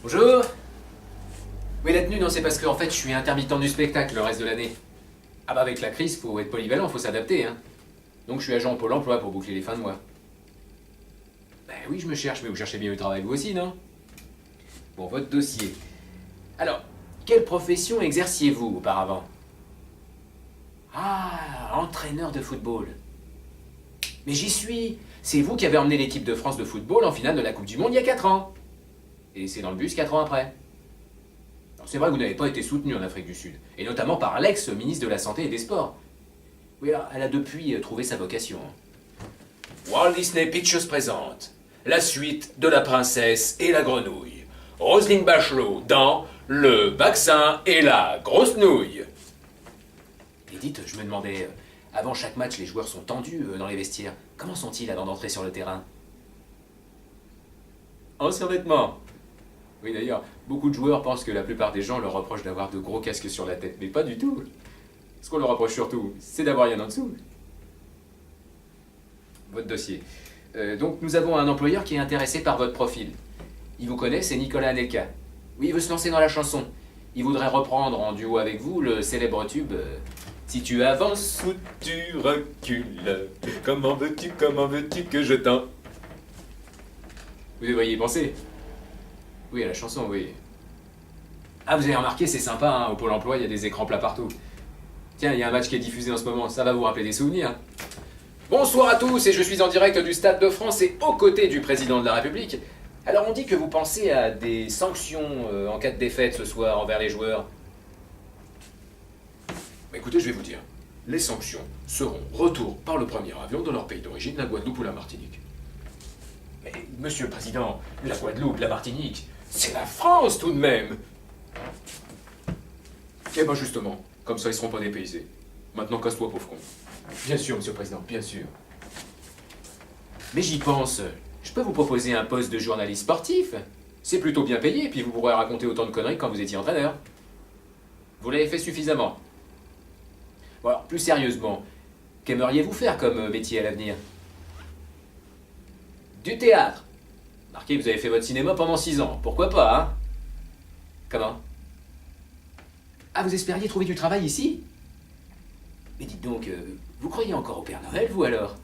Bonjour. Oui, la tenue, non, c'est parce que en fait, je suis intermittent du spectacle le reste de l'année. Ah bah avec la crise, faut être polyvalent, faut s'adapter, hein. Donc je suis agent au Pôle emploi pour boucler les fins de mois. Ben oui, je me cherche, mais vous cherchez bien du travail vous aussi, non? Bon, votre dossier. Alors, quelle profession exerciez-vous auparavant? Ah, entraîneur de football. Mais j'y suis. C'est vous qui avez emmené l'équipe de France de football en finale de la Coupe du Monde il y a 4 ans. Et c'est dans le bus 4 ans après. Alors, c'est vrai que vous n'avez pas été soutenu en Afrique du Sud, et notamment par l'ex-ministre de la Santé et des Sports. Oui, alors, elle a depuis trouvé sa vocation. Walt Disney Pictures présente la suite de La Princesse et la Grenouille. Roselyne Bachelot dans Le vaccin et la grosse nouille. Et dites, je me demandais, avant chaque match, les joueurs sont tendus dans les vestiaires. Comment sont-ils avant d'entrer sur le terrain? En survêtement. Oui, d'ailleurs, beaucoup de joueurs pensent que la plupart des gens leur reprochent d'avoir de gros casques sur la tête, mais pas du tout. Ce qu'on leur reproche surtout, c'est d'avoir rien en dessous. Votre dossier. Donc, nous avons un employeur qui est intéressé par votre profil. Il vous connaît, c'est Nicolas Anelka. Oui, il veut se lancer dans la chanson. Il voudrait reprendre en duo avec vous le célèbre tube Si tu avances ou tu recules, comment veux-tu que je t'en... Vous devriez y penser. Oui, à la chanson, oui. Ah, vous avez remarqué, c'est sympa, hein, au Pôle emploi, il y a des écrans plats partout. Tiens, il y a un match qui est diffusé en ce moment, ça va vous rappeler des souvenirs. Bonsoir à tous, et je suis en direct du Stade de France et aux côtés du président de la République. Alors on dit que vous pensez à des sanctions en cas de défaite ce soir envers les joueurs. Écoutez, je vais vous dire, les sanctions seront retour par le premier avion dans leur pays d'origine, la Guadeloupe ou la Martinique. Mais monsieur le président, la Guadeloupe, la Martinique, c'est la France tout de même. Eh ben justement, comme ça ils seront pas dépaysés. Maintenant casse-toi pauvre con. Bien sûr, monsieur le président, bien sûr. Mais j'y pense, je peux vous proposer un poste de journaliste sportif. C'est plutôt bien payé, et puis vous pourrez raconter autant de conneries quand vous étiez entraîneur. Vous l'avez fait suffisamment. Bon alors, plus sérieusement, qu'aimeriez-vous faire comme métier à l'avenir? Du théâtre. Marquez, vous avez fait votre cinéma pendant 6 ans, pourquoi pas, hein? Comment? Ah, vous espériez trouver du travail ici? Mais dites donc, vous croyez encore au Père Noël, vous alors?